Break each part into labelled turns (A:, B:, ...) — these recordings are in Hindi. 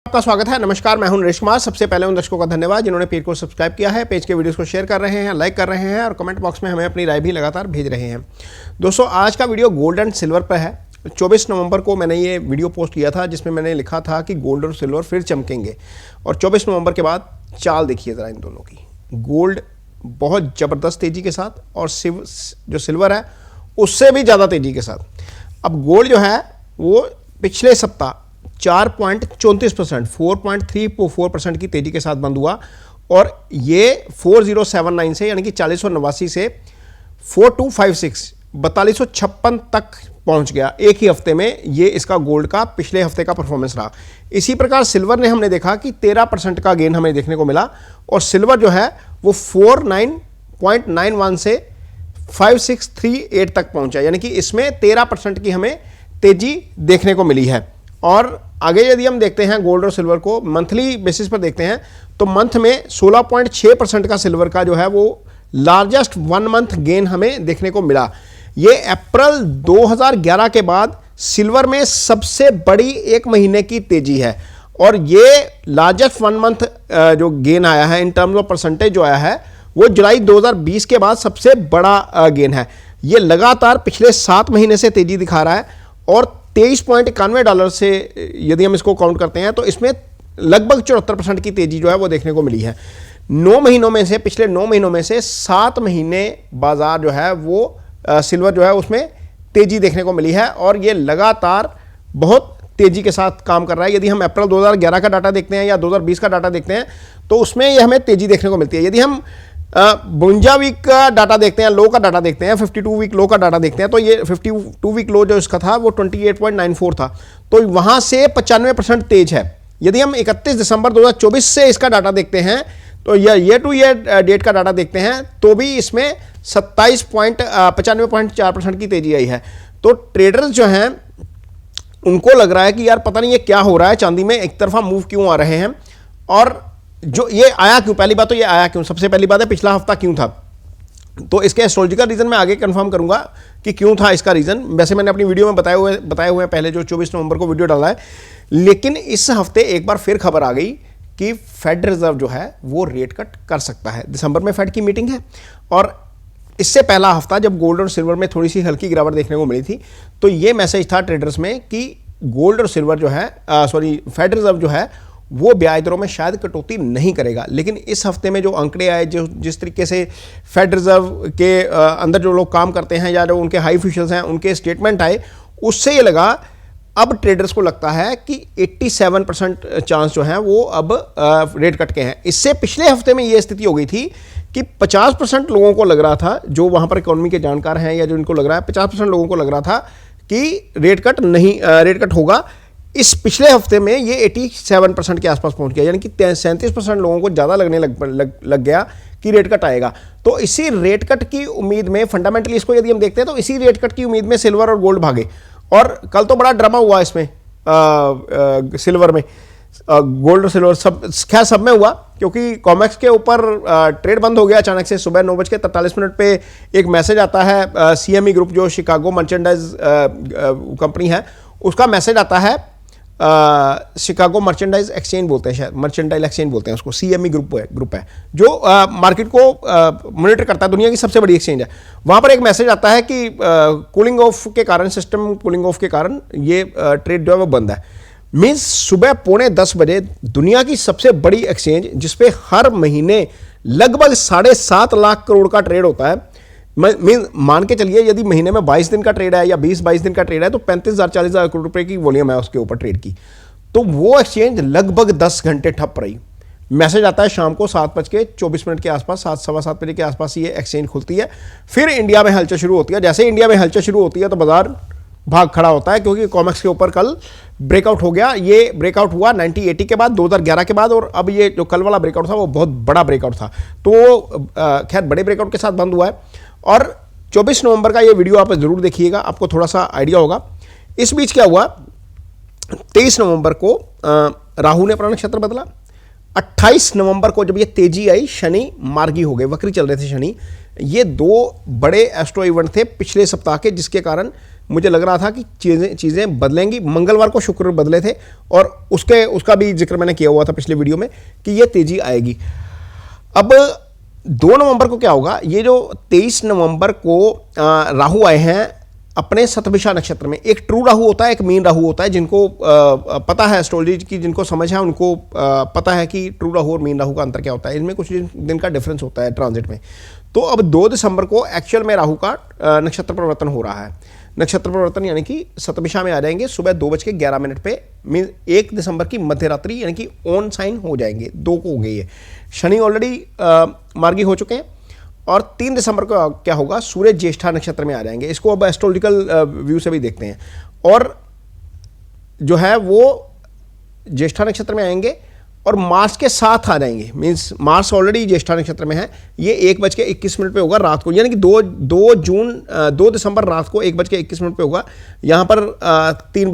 A: आपका स्वागत है। नमस्कार, मैं हूं नरेश कुमार। सबसे पहले उन दर्शकों का धन्यवाद जिन्होंने पेज को सब्सक्राइब किया है, पेज के वीडियोस को शेयर कर रहे हैं, लाइक कर रहे हैं और कमेंट बॉक्स में हमें अपनी राय भी लगातार भेज रहे हैं। दोस्तों, आज का वीडियो गोल्ड एंड सिल्वर पर है। 24 नवंबर को मैंने ये वीडियो पोस्ट किया था जिसमें मैंने लिखा था कि गोल्ड और सिल्वर फिर चमकेंगे, और 24 नवंबर के बाद चाल देखिए ज़रा इन दोनों की। गोल्ड बहुत ज़बरदस्त तेज़ी के साथ और जो सिल्वर है उससे भी ज़्यादा तेज़ी के साथ। अब गोल्ड जो है वो पिछले सप्ताह 4.34% 4.34% की तेज़ी के साथ बंद हुआ, और ये 4079 से यानी कि 4089 से 4256 4256 तक पहुंच गया एक ही हफ्ते में। ये इसका गोल्ड का पिछले हफ्ते का परफॉर्मेंस रहा। इसी प्रकार सिल्वर ने हमने देखा कि 13% का गेन हमें देखने को मिला, और सिल्वर जो है वो 49.91 से 5638 तक पहुंचा, यानी कि इसमें 13% की हमें तेजी देखने को मिली है। और आगे यदि हम देखते हैं गोल्ड और सिल्वर को मंथली बेसिस पर देखते हैं तो मंथ में 16.6% का सिल्वर का जो है वो लार्जेस्ट 1 मंथ गेन हमें देखने को मिला। ये अप्रैल 2011 के बाद सिल्वर में सबसे बड़ी एक महीने की तेजी है, और ये लार्जेस्ट 1 मंथ जो गेन आया है इन टर्म्स ऑफ परसेंटेज जो आया है वो जुलाई 2020 के बाद सबसे बड़ा गेन है। ये लगातार पिछले 7 महीने से तेजी दिखा रहा है, और $23.91 से यदि हम इसको काउंट करते हैं तो इसमें लगभग 74% की तेजी जो है वो देखने को मिली है। 9 महीनों में से, पिछले 9 महीनों में से 7 महीने बाजार जो है वो सिल्वर जो है उसमें तेजी देखने को मिली है, और ये लगातार बहुत तेजी के साथ काम कर रहा है। यदि हम अप्रैल 2011 का डाटा देखते हैं या 2020 का डाटा देखते हैं तो उसमें ये हमें तेजी देखने को मिलती है। यदि हम 52 वीक का डाटा देखते हैं, लो का डाटा देखते हैं, 52 वीक लो का डाटा देखते हैं, तो ये 52 वीक लो जो इसका था वो 28.94 था, तो वहाँ से 95% तेज है। यदि हम 31 दिसंबर 2024 से इसका डाटा देखते हैं तो ईयर टू ईयर डेट का डाटा देखते हैं तो भी इसमें 95.4% की तेजी आई है। तो ट्रेडर्स जो हैं उनको लग रहा है कि यार पता नहीं ये क्या हो रहा है, चांदी में एक तरफा मूव क्यों आ रहे हैं, और जो ये आया क्यों। पहली बात तो ये आया क्यों, सबसे पहली बात है पिछला हफ्ता क्यों था। तो इसके एस्ट्रोलॉजिकल रीजन मैं आगे कंफर्म करूंगा कि क्यों था इसका रीजन। वैसे मैंने अपनी वीडियो में बताए हुए हैं पहले, जो 24 नवंबर को वीडियो डाला है। लेकिन इस हफ्ते एक बार फिर खबर आ गई कि फेड रिजर्व जो है वो रेट कट कर सकता है। दिसंबर में फेड की मीटिंग है, और इससे पहला हफ्ता जब गोल्ड और सिल्वर में थोड़ी सी हल्की गिरावट देखने को मिली थी तो ये मैसेज था ट्रेडर्स में कि गोल्ड और सिल्वर जो है फेड रिजर्व जो है वो ब्याज दरों में शायद कटौती नहीं करेगा। लेकिन इस हफ्ते में जो आंकड़े आए, जो जिस तरीके से फेड रिजर्व के अंदर जो लोग काम करते हैं या जो उनके हाई ऑफिशियल्स हैं उनके स्टेटमेंट आए, उससे ये लगा, अब ट्रेडर्स को लगता है कि 87% चांस जो है वो अब रेट कट के हैं। इससे पिछले हफ्ते में ये स्थिति हो गई थी कि 50% लोगों को लग रहा था, जो वहाँ पर इकोनॉमी के जानकार हैं या जो इनको लग रहा है, 50% लोगों को लग रहा था कि रेट कट होगा। इस पिछले हफ्ते में ये 87% के आसपास पहुंच गया, यानी कि 37% लोगों को ज़्यादा लगने लग गया कि रेट कट आएगा। तो इसी रेट कट की उम्मीद में, फंडामेंटली इसको यदि हम देखते हैं तो इसी रेट कट की उम्मीद में सिल्वर और गोल्ड भागे, और कल तो बड़ा ड्रामा हुआ इसमें सिल्वर में। गोल्ड और सिल्वर सब में हुआ, क्योंकि कॉमेक्स के ऊपर ट्रेड बंद हो गया अचानक से। सुबह 9:43 पे एक मैसेज आता है, CME ग्रुप जो शिकागो मर्चेंडाइज कंपनी है उसका मैसेज आता है। शिकागो मर्चेंडाइज एक्सचेंज बोलते हैं, शायद मर्चेंटाइल एक्सचेंज बोलते हैं उसको। CME ग्रुप है जो मार्केट को मॉनिटर करता है, दुनिया की सबसे बड़ी एक्सचेंज है। वहाँ पर एक मैसेज आता है कि कूलिंग ऑफ के कारण, सिस्टम कूलिंग ऑफ के कारण ये ट्रेड जो है वो बंद है। मीन्स सुबह 9:45 बजे दुनिया की सबसे बड़ी एक्सचेंज, जिसपे हर महीने लगभग 7.5 लाख करोड़ का ट्रेड होता है, मान के चलिए यदि महीने में 22 दिन का ट्रेड है या 20-22 दिन का ट्रेड है तो 35,000-40,000 करोड़ रुपए की वॉल्यूम है उसके ऊपर ट्रेड की। तो वो एक्सचेंज लगभग 10 घंटे ठप रही। मैसेज आता है शाम को 7:24 के आसपास, 7-7:15 बजे के आसपास ये एक्सचेंज खुलती है। फिर इंडिया में हलचल शुरू होती है। जैसे इंडिया में हलचल शुरू होती है तो बाजार भाग खड़ा होता है, क्योंकि कॉमेक्स के ऊपर कल ब्रेकआउट हो गया। ये ब्रेकआउट हुआ 1980 के बाद, 2011 के बाद, और अब ये जो कल वाला ब्रेकआउट था वो बहुत बड़ा ब्रेकआउट था। तो खैर बड़े ब्रेकआउट के साथ बंद हुआ है। और 24 नवंबर का ये वीडियो आप जरूर देखिएगा, आपको थोड़ा सा आइडिया होगा। इस बीच क्या हुआ, 23 नवंबर को राहु ने अपना नक्षत्र बदला। 28 नवंबर को जब ये तेजी आई, शनि मार्गी हो गए, वक्री चल रहे थे शनि। ये 2 बड़े एस्ट्रो इवेंट थे पिछले सप्ताह के, जिसके कारण मुझे लग रहा था कि चीज़ें बदलेंगी। मंगलवार को शुक्र बदले थे और उसका भी जिक्र मैंने किया हुआ था पिछले वीडियो में कि ये तेज़ी आएगी। अब 2 नवंबर को क्या होगा, ये जो 23 नवंबर को राहु आए हैं अपने शतभिषा नक्षत्र में। एक ट्रू राहु होता है, एक मीन राहु होता है। जिनको पता है एस्ट्रोलॉजी की, जिनको समझ है, उनको पता है कि ट्रू राहु और मीन राहु का अंतर क्या होता है। इनमें कुछ दिन का डिफरेंस होता है ट्रांजिट में। तो अब 2 दिसंबर को एक्चुअल में राहु का नक्षत्र परिवर्तन हो रहा है। नक्षत्र परिवर्तन यानी कि शतभिषा में आ जाएंगे सुबह 2:11 पे। मीन 1 दिसंबर की मध्यरात्रि यानी कि ऑन साइन हो जाएंगे। 2 को हो गई है। शनि ऑलरेडी मार्गी हो चुके हैं। और 3 दिसंबर को क्या होगा, सूर्य ज्येष्ठा नक्षत्र में आ जाएंगे। इसको अब एस्ट्रोलॉजिकल व्यू से भी देखते हैं। और जो है वो ज्येष्ठा नक्षत्र में आएंगे और मार्स के साथ आ जाएंगे। मीन्स मार्स ऑलरेडी ज्येष्ठा नक्षत्र में है। ये 1:21 पे होगा रात को, यानी कि 2 दिसंबर रात को 1:21 पे होगा। यहाँ पर 3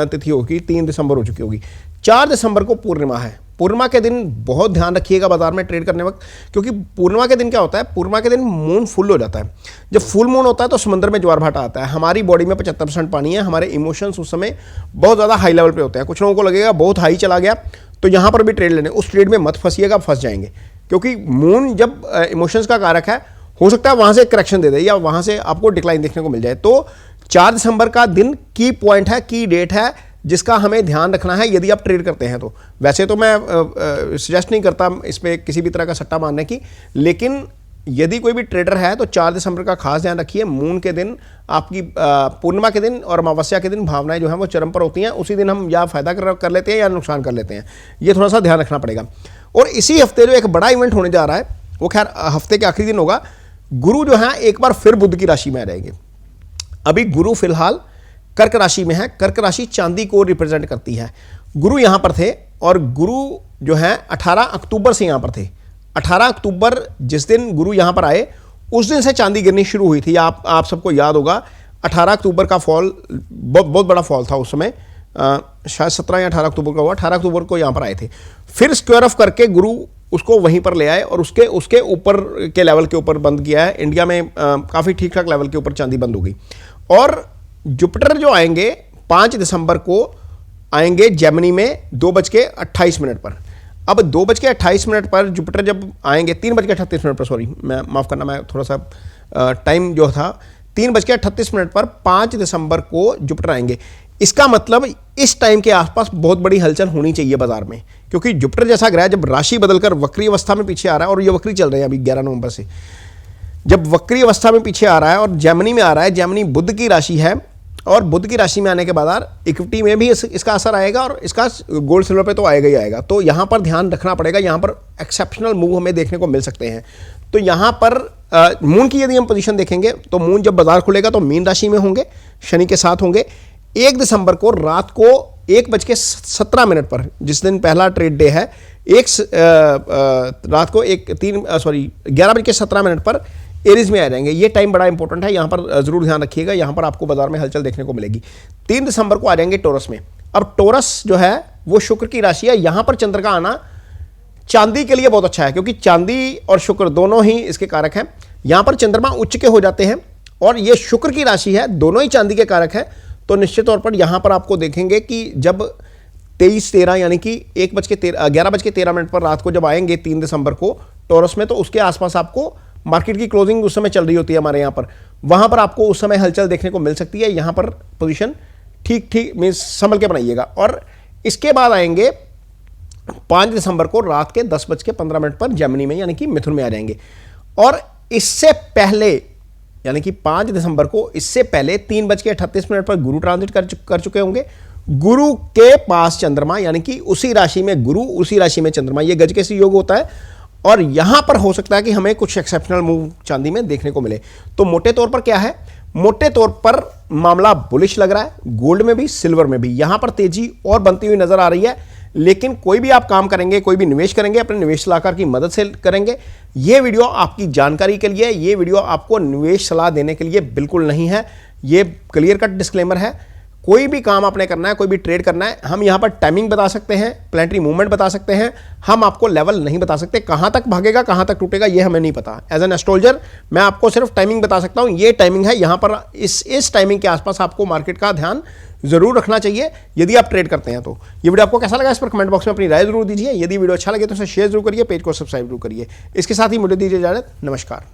A: तिथि होगी, 3 दिसंबर हो चुकी होगी। 4 दिसंबर को पूर्णिमा है। पूर्णिमा के दिन बहुत ध्यान रखिएगा बाजार में ट्रेड करने वक्त, क्योंकि पूर्णिमा के दिन क्या होता है, पूर्णिमा के दिन मून फुल हो जाता है। जब फुल मून होता है तो समुद्र में ज्वार भाटा आता है। हमारी बॉडी में 75% पानी है। हमारे इमोशंस उस समय बहुत ज़्यादा हाई लेवल पे होते हैं। कुछ लोगों को लगेगा बहुत हाई चला गया, तो यहाँ पर भी ट्रेड लेने, उस ट्रेड में मत फंसिएगा, फंस जाएंगे। क्योंकि मून जब इमोशंस का कारक है, हो सकता है वहाँ से करेक्शन दे दे या वहाँ से आपको डिक्लाइन देखने को मिल जाए। तो 4 दिसंबर का दिन की पॉइंट है, की डेट है, जिसका हमें ध्यान रखना है यदि आप ट्रेड करते हैं तो। वैसे तो मैं सजेस्ट नहीं करता इस पर किसी भी तरह का सट्टा मारने की, लेकिन यदि कोई भी ट्रेडर है तो 4 दिसंबर का खास ध्यान रखिए। मून के दिन, आपकी पूर्णिमा के दिन और अमावस्या के दिन भावनाएं जो हैं वो चरम पर होती हैं। उसी दिन हम या फायदा कर लेते हैं या नुकसान कर लेते हैं। ये थोड़ा सा ध्यान रखना पड़ेगा। और इसी हफ्ते जो एक बड़ा इवेंट होने जा रहा है, वो खैर हफ्ते के आखिरी दिन होगा। गुरु जो है एक बार फिर बुध की राशि में आ जाएंगे। अभी गुरु फिलहाल कर्क राशि में है। कर्क राशि चांदी को रिप्रेजेंट करती है। गुरु यहाँ पर थे और गुरु जो है 18 अक्टूबर से यहाँ पर थे। 18 अक्टूबर जिस दिन गुरु यहाँ पर आए, उस दिन से चांदी गिरनी शुरू हुई थी। आप सबको याद होगा 18 अक्टूबर का फॉल बहुत बड़ा फॉल था उस समय। शायद 17 या 18 अक्टूबर का हुआ। 18 अक्टूबर को यहाँ पर आए थे। फिर स्क्वायर ऑफ करके गुरु उसको वहीं पर ले आए और उसके ऊपर के लेवल के ऊपर बंद किया है। इंडिया में काफ़ी ठीक ठाक लेवल के ऊपर चांदी बंद हो गई। और जुपिटर जो आएंगे 5 दिसंबर को आएंगे जेमिनी में 2:28 पर। अब 2:28 पर जुपिटर जब आएंगे, 3:38 पर, सॉरी मैं माफ़ करना, मैं थोड़ा सा टाइम जो था 3:38 पर 5 दिसंबर को जुपिटर आएंगे। इसका मतलब इस टाइम के आसपास बहुत बड़ी हलचल होनी चाहिए बाजार में, क्योंकि जुपिटर जैसा ग्रह जब राशि बदलकर वक्री अवस्था में पीछे आ रहा है, और ये वक्री चल रहे हैं अभी 11 नवंबर से, जब वक्री अवस्था में पीछे आ रहा है और जेमिनी में आ रहा है। जेमिनी बुध की राशि है और बुध की राशि में आने के बाद इक्विटी में भी इसका असर आएगा और इसका गोल्ड सिल्वर पे तो आएगा ही आएगा। तो यहाँ पर ध्यान रखना पड़ेगा। यहाँ पर एक्सेप्शनल मूव हमें देखने को मिल सकते हैं। तो यहाँ पर मून की यदि हम पोजीशन देखेंगे तो मून जब बाजार खुलेगा तो मीन राशि में होंगे, शनि के साथ होंगे। 1 दिसंबर को रात को 1:17 पर, जिस दिन पहला ट्रेड डे है, रात को 11:17 पर एरीज में आ जाएंगे। ये टाइम बड़ा इंपॉर्टेंट है, यहाँ पर जरूर ध्यान रखिएगा। यहाँ पर आपको बाजार में हलचल देखने को मिलेगी। 3 दिसंबर को आ जाएंगे टोरस में। अब टोरस जो है वो शुक्र की राशि है। यहाँ पर चंद्र का आना चांदी के लिए बहुत अच्छा है, क्योंकि चांदी और शुक्र दोनों ही इसके कारक हैं। यहाँ पर चंद्रमा उच्च के हो जाते हैं और ये शुक्र की राशि है, दोनों ही चांदी के कारक हैं। तो निश्चित तौर पर यहाँ पर आपको देखेंगे कि जब 23-13 यानी कि 11:13 पर रात को जब आएंगे 3 दिसंबर को टोरस में, तो उसके आसपास आपको मार्केट की क्लोजिंग उस समय चल रही होती है हमारे यहाँ पर, वहाँ पर आपको उस समय हलचल देखने को मिल सकती है। यहाँ पर पोजीशन ठीक मीन्स संभल के बनाइएगा। और इसके बाद आएंगे 5 दिसंबर को रात के 10:15 पर जेमिनी में, यानी कि मिथुन में आ जाएंगे। और इससे पहले यानी कि 5 दिसंबर को इससे पहले 3:38 पर गुरु ट्रांजिट कर चुके होंगे। गुरु के पास चंद्रमा, यानी कि उसी राशि में गुरु, उसी राशि में चंद्रमा, यह गज कैसी योग होता है। और यहां पर हो सकता है कि हमें कुछ एक्सेप्शनल मूव चांदी में देखने को मिले। तो मोटे तौर पर क्या है, मोटे तौर पर मामला बुलिश लग रहा है, गोल्ड में भी सिल्वर में भी। यहां पर तेजी और बनती हुई नजर आ रही है। लेकिन कोई भी आप काम करेंगे, कोई भी निवेश करेंगे, अपने निवेश सलाहकार की मदद से करेंगे। यह वीडियो आपकी जानकारी के लिए, यह वीडियो आपको निवेश सलाह देने के लिए बिल्कुल नहीं है। यह क्लियर कट डिस्क्लेमर है। कोई भी काम आपने करना है, कोई भी ट्रेड करना है, हम यहां पर टाइमिंग बता सकते हैं, प्लानिटरी मूवमेंट बता सकते हैं, हम आपको लेवल नहीं बता सकते, कहां तक भागेगा कहां तक टूटेगा ये हमें नहीं पता। एज एन एस्ट्रोलॉजर मैं आपको सिर्फ टाइमिंग बता सकता हूं, ये टाइमिंग है, यहां पर इस टाइमिंग के आसपास आपको मार्केट का ध्यान जरूर रखना चाहिए यदि आप ट्रेड करते हैं। तो ये वीडियो आपको कैसा लगा इस पर कमेंट बॉक्स में अपनी राय जरूर दीजिए। यदि वीडियो अच्छा लगे तो इसे शेयर जरूर करिए, पेज को सब्सक्राइब जरूर करिए। इसके साथ ही मुझे दीजिए इजाजत, नमस्कार।